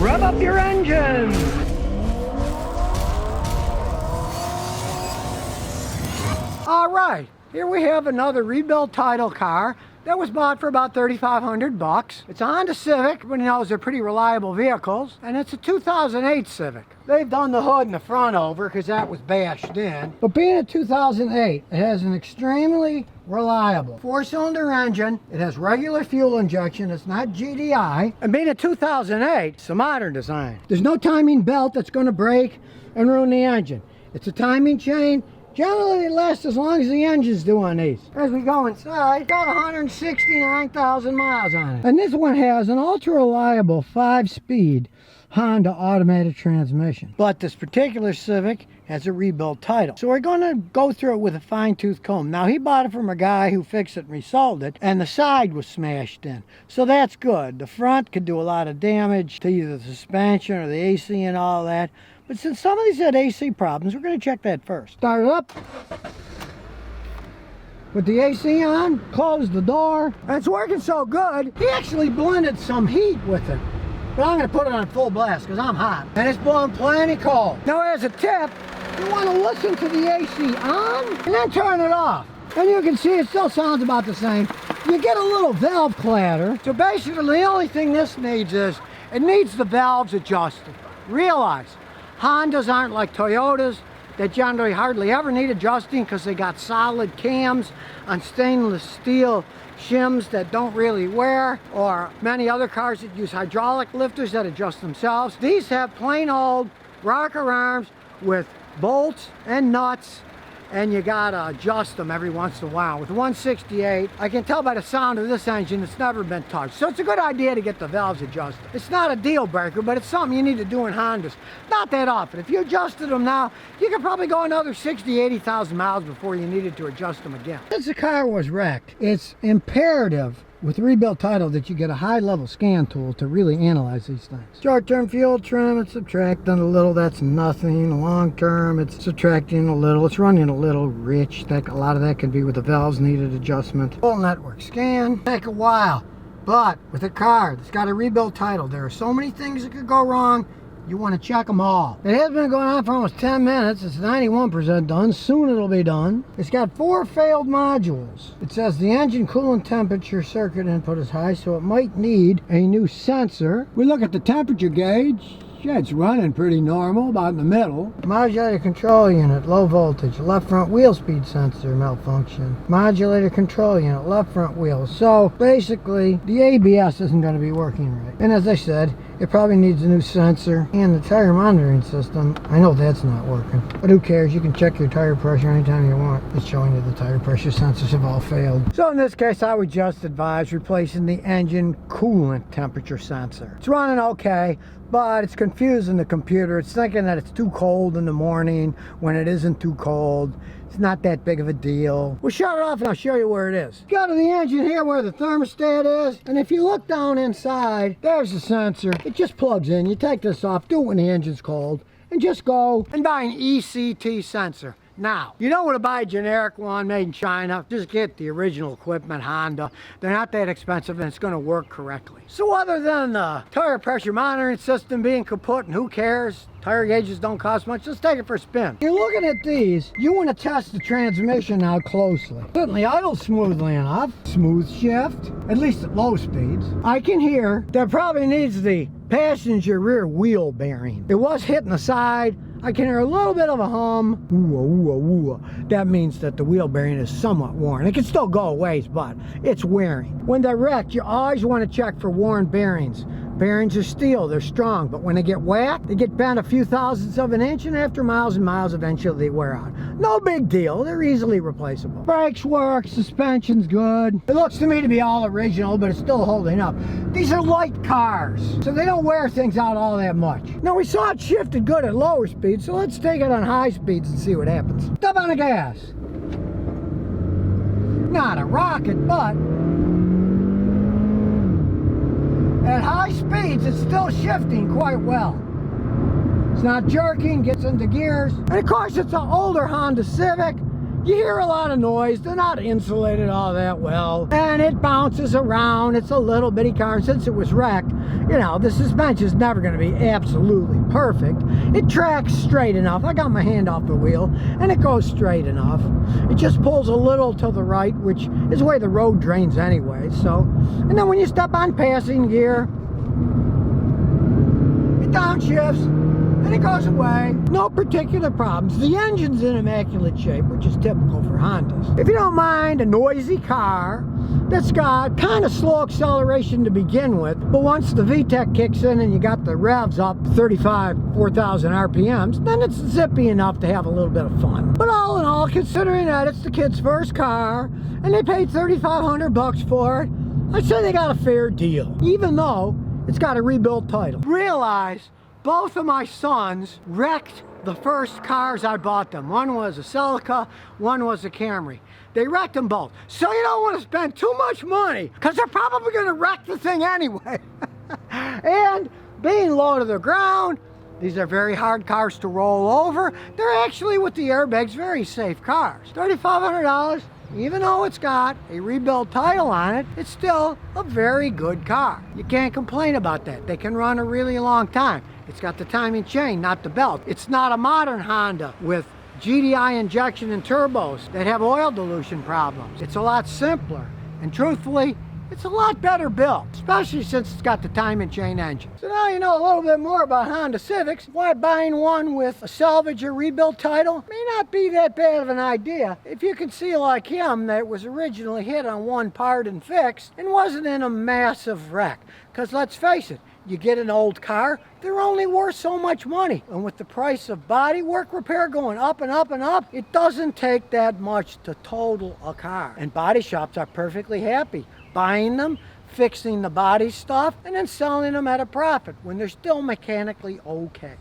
Rev up your engine! All right, here we have another rebuilt title car that was bought for about $3,500. It's a Honda Civic, but you know, they're pretty reliable vehicles, and it's a 2008 Civic. They've done the hood and the front over because that was bashed in. But being a 2008, it has an extremely reliable 4-cylinder engine. It has regular fuel injection. It's not GDI. And being a 2008, it's a modern design. There's no timing belt that's going to break and ruin the engine. It's a timing chain. Generally, it lasts as long as the engines do on these. As we go inside, got 169,000 miles on it. And this one has an ultra-reliable 5-speed Honda automatic transmission. But this particular Civic has a rebuilt title. So we're going to go through it with a fine-tooth comb. Now, he bought it from a guy who fixed it and resold it, and the side was smashed in. So that's good. The front could do a lot of damage to either the suspension or the AC and all that. But since some of these had AC problems, we're going to check that first. Start it up. With the AC on, close the door. And it's working so good, he actually blended some heat with it. But I'm going to put it on full blast because I'm hot. And it's blowing plenty cold. Now as a tip, you want to listen to the AC on and then turn it off. And you can see it still sounds about the same. You get a little valve clatter. So basically the only thing this needs is, it needs the valves adjusted. Realize, Hondas aren't like Toyotas that generally hardly ever need adjusting because they got solid cams on stainless steel shims that don't really wear, or many other cars that use hydraulic lifters that adjust themselves. These have plain old rocker arms with bolts and nuts, and you gotta adjust them every once in a while. With 168, I can tell by the sound of this engine it's never been touched. So it's a good idea to get the valves adjusted. It's not a deal breaker, but it's something you need to do in Hondas. Not that often. If you adjusted them now, you could probably go another 60, 80,000 miles before you needed to adjust them again. Since the car was wrecked, it's imperative with rebuilt title that you get a high-level scan tool to really analyze these things. Short-term fuel trim, it's subtracting a little, that's nothing. Long-term, it's subtracting a little, it's running a little rich. A lot of that can be with the valves needed adjustment. Full network scan, take a while. But with a car that's got a rebuilt title, there are so many things that could go wrong. You want to check them all. It has been going on for almost 10 minutes. It's 91% done. Soon it'll be done. It's got 4 failed modules. It says the engine coolant temperature circuit input is high, so it might need a new sensor. We look at the temperature gauge. Yeah, it's running pretty normal, about in the middle. Modulator control unit, low voltage. Left front wheel speed sensor malfunction. Modulator control unit, left front wheel. So basically, the ABS isn't going to be working right. And as I said, it probably needs a new sensor. And the tire monitoring system, I know that's not working. But who cares? You can check your tire pressure anytime you want. It's showing you the tire pressure sensors have all failed. So in this case, I would just advise replacing the engine coolant temperature sensor. It's running okay, but it's confusing the computer. It's thinking that it's too cold in the morning when it isn't too cold. It's not that big of a deal. We'll shut it off and I'll show you where it is. Go to the engine here where the thermostat is, and if you look down inside, there's the sensor. It just plugs in. You take this off, do it when the engine's cold, and just go and buy an ECT sensor. Now, you don't want to buy a generic one made in China. Just get the original equipment, Honda. They're not that expensive and it's going to work correctly. So other than the tire pressure monitoring system being kaput, and who cares? Tire gauges don't cost much. Let's take it for a spin. You're looking at these. You want to test the transmission out closely. Certainly idles smoothly enough. Smooth shift, at least at low speeds. I can hear that probably needs the passenger rear wheel bearing. It was hitting the side. I can hear a little bit of a hum. Ooh, ooh, ooh. That means that the wheel bearing is somewhat worn. It can still go a ways, but it's wearing. When they're wrecked, you always want to check for worn bearings. Bearings are steel, they're strong, but when they get whacked, they get bent a few thousandths of an inch, and after miles and miles, eventually they wear out. No big deal, they're easily replaceable. Brakes work, suspension's good. It looks to me to be all original, but it's still holding up. These are light cars, so they don't wear things out all that much. Now, we saw it shifted good at lower speeds, so let's take it on high speeds and see what happens. Step on the gas. Not a rocket, but at high speeds, it's still shifting quite well. It's not jerking, gets into gears. And of course, it's an older Honda Civic. You hear a lot of noise. They're not insulated all that well. And it bounces around. It's a little bitty car. And since it was wrecked, you know, the suspension is never going to be absolutely perfect. It tracks straight enough. I got my hand off the wheel, and it goes straight enough. It just pulls a little to the right, which is the way the road drains anyway. So, and then when you step on passing gear, it downshifts, and it goes away. No particular problems. The engine's in immaculate shape, which is typical for Hondas. If you don't mind a noisy car that's got kind of slow acceleration to begin with, but once the VTEC kicks in and you got the revs up 4,000 RPMs, then it's zippy enough to have a little bit of fun. But all in all, considering that it's the kid's first car and they paid $3,500 for it, I'd say they got a fair deal, even though it's got a rebuilt title. Realize both of my sons wrecked the first cars I bought them. One was a Celica, one was a Camry. They wrecked them both. So you don't want to spend too much money, because they're probably going to wreck the thing anyway. And being low to the ground, these are very hard cars to roll over. They're actually, with the airbags, very safe cars. $3,500, even though it's got a rebuilt title on it, it's still a very good car. You can't complain about that. They can run a really long time. It's got the timing chain, not the belt. It's not a modern Honda with GDI injection and turbos that have oil dilution problems. It's a lot simpler, and truthfully, it's a lot better built, especially since it's got the timing chain engine. So now you know a little bit more about Honda Civics, why buying one with a salvage or rebuilt title may not be that bad of an idea if you can see, like him, that it was originally hit on one part and fixed and wasn't in a massive wreck. Because let's face it, you get an old car, they're only worth so much money. And with the price of body work repair going up and up and up, it doesn't take that much to total a car. And body shops are perfectly happy buying them, fixing the body stuff, and then selling them at a profit when they're still mechanically okay.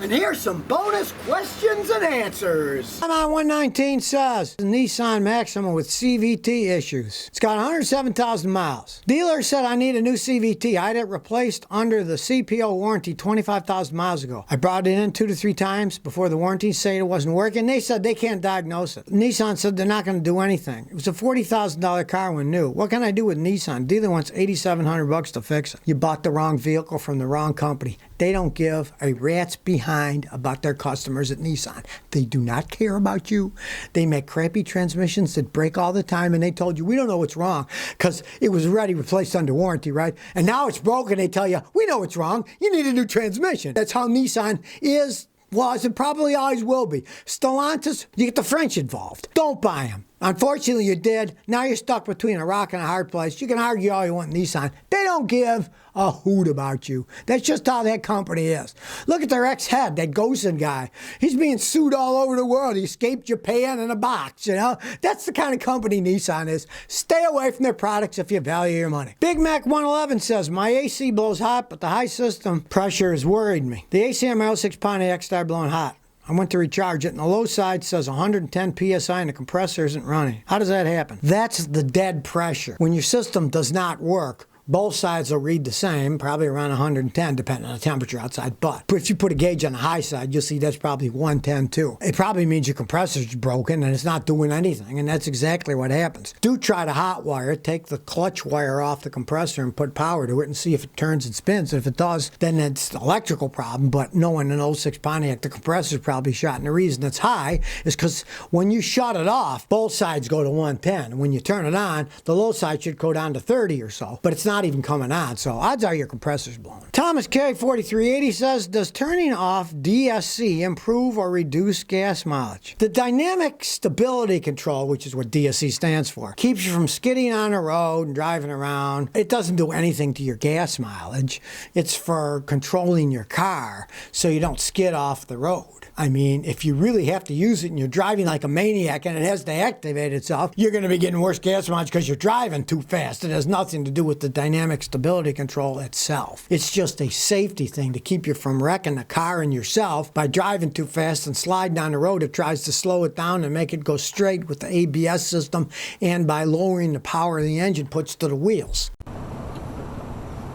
And here's some bonus questions and answers. On 119 says, Nissan Maxima with CVT issues. It's got 107,000 miles. Dealer said I need a new CVT. I had it replaced under the CPO warranty 25,000 miles ago. I brought it in 2 to 3 times before the warranty, saying it wasn't working. They said they can't diagnose it. Nissan said they're not going to do anything. It was a $40,000 car when new. What can I do with Nissan? Dealer wants $8,700 to fix it. You bought the wrong vehicle from the wrong company. They don't give a rat's behind about their customers at Nissan. They do not care about you. They make crappy transmissions that break all the time, and they told you, we don't know what's wrong because it was already replaced under warranty, right? And now it's broken. They tell you, we know what's wrong. You need a new transmission. That's how Nissan is, was, and probably always will be. Stellantis, you get the French involved. Don't buy them. Unfortunately, you did. Now you're stuck between a rock and a hard place. You can argue all you want Nissan. They don't give a hoot about you. That's just how that company is. Look at their ex-head, that Gosen guy. He's being sued all over the world. He escaped Japan in a box, you know? That's the kind of company Nissan is. Stay away from their products if you value your money. Big Mac 111 says, my AC blows hot, but the high system pressure has worried me. The AC on my 06 Pontiac started blowing hot. I went to recharge it, and the low side says 110 PSI, and the compressor isn't running. How does that happen? That's the dead pressure. When your system does not work, both sides will read the same, probably around 110, depending on the temperature outside. But if you put a gauge on the high side, you'll see that's probably 110 too. It probably means your compressor's broken and it's not doing anything, and that's exactly what happens. Do try to hot wire it, take the clutch wire off the compressor and put power to it and see if it turns and spins. If it does, then it's an electrical problem, but knowing an 06 Pontiac, the compressor's probably shot, and the reason it's high is because when you shut it off, both sides go to 110, and when you turn it on, the low side should go down to 30 or so, but it's not even coming on, so odds are your compressor's blowing. Thomas K 4380 says, does turning off DSC improve or reduce gas mileage? The dynamic stability control, which is what DSC stands for, keeps you from skidding on the road and driving around. It doesn't do anything to your gas mileage. It's for controlling your car so you don't skid off the road. I mean, if you really have to use it and you're driving like a maniac and it has to activate itself, you're going to be getting worse gas mileage because you're driving too fast. It has nothing to do with the dynamic stability control itself. It's just a safety thing to keep you from wrecking the car and yourself by driving too fast and sliding down the road. It tries to slow it down and make it go straight with the ABS system, and by lowering the power the engine puts to the wheels.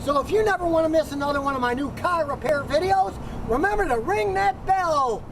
So if you never want to miss another one of my new car repair videos, remember to ring that bell.